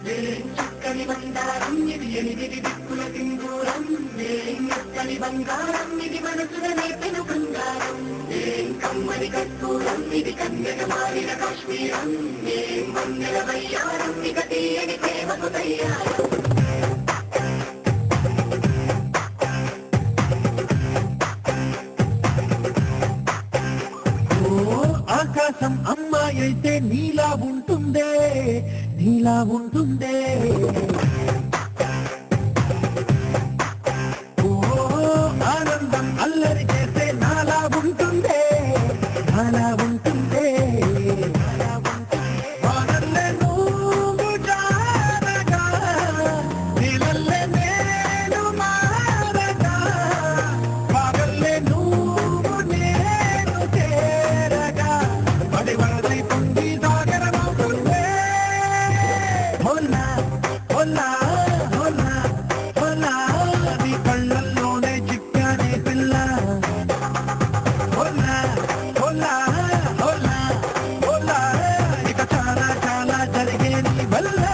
చక్కని బంగారం ఇది ఎనిమిది దిక్కుల సింధూరం మెత్తని బంగారం ఇది మనసుల నేర్పెను బంగారం కమ్మని కర్పూరం ఇది కన్యక మారిన కాశ్మీరం వందల వయ్యారం ఇక తీయని ప్రేమకు తయ్యారం ఆకాశం అమ్మాయి అయితే నీలా ఉంటుందే నీలా ఉంటుందే ఓ ఆనందం అల్లరి చేస్తే నాలా ఉంటుందే నాలా ఉంటుందే వానల్లే నువ్వు జారగా నీలల్లే నేను మారగా పగల్లే నువ్వు నేను చేరగా పడి వరదై పొంగి సాగరమవుతుందే హోలా హోలా హోలా హోలా నీ కళ్ళల్లోనే చిక్కానే పిల్ల హోలా హోలా హోలా హోలా ఇక చాలా చాలా జరిగే నీ వల్ల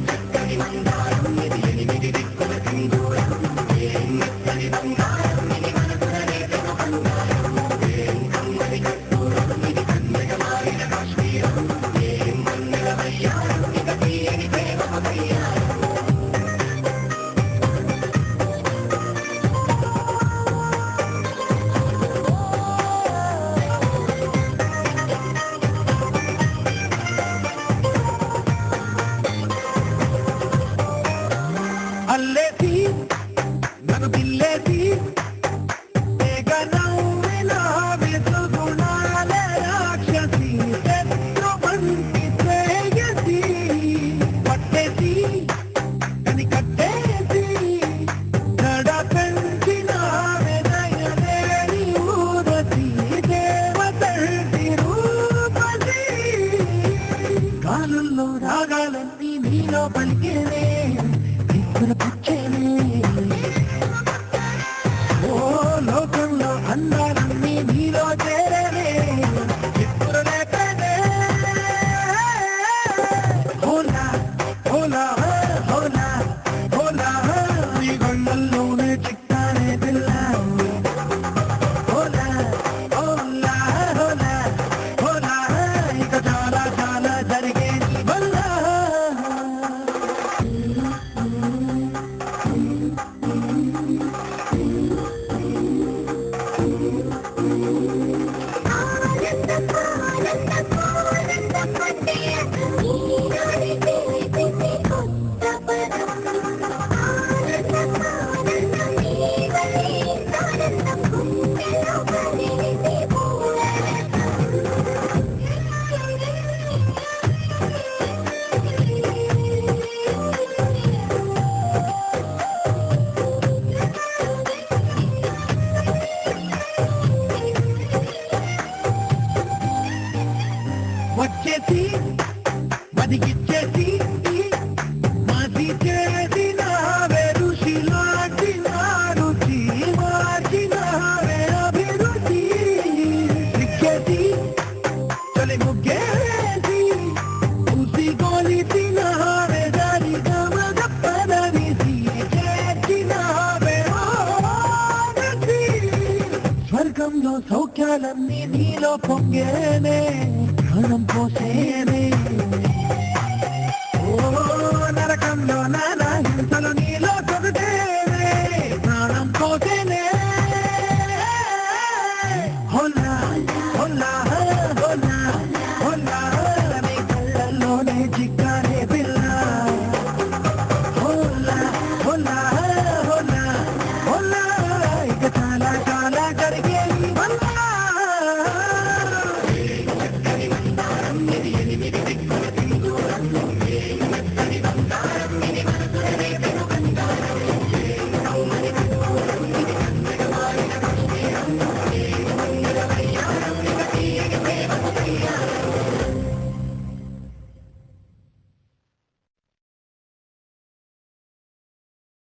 చక్కని బంగారం ఇది ఎనిమిది దిక్కుల సింధూరం మెత్తని బంగారం ఇది మనసుల నేర్పెను బంగారం కమ్మని కర్పూరం ఇది కన్యక మారిన కాశ్మీరం వందల వయ్యారం ఇక తీయని ప్రేమకు తయ్యారం అల్లేసి నన్ను పిల్లేసి తెగ నవ్విన విసుగుణాల రాక్షసి శత్రువంటి శ్రేయసి పట్టేసి కని కట్టేసి నడపెంచిన వినయలేని ఊరసి దేవతంటి రూపసి కాలుల్లో రాగాలన్నీ నీలో పలికేనే ఓ లోకంలో అందాలన్నీ నీలో చేరనే ఇప్పుడు లేకనే హోలా హోలా హోలా హోలా నీ గొంగల్లోనే చిక్కానే పిల్ల హోలా హోలా హోలా హోలా ఇక చాలా చాలా జరిగే నీ వల్ల వచ్చేసి బతికిచ్చేసి మాసి చేసిన రుచి లాంటిన రుచి మార్చిన అభిరుచి సిక్కేసి చలి ముగ్గేసి ఉసి గోలిసిన దారి గమగప్పనవిసి చేసిన స్వర్గంలో సౌఖ్యాలన్నీ నీలో పొంగేనే ప్రాణం పోసేనే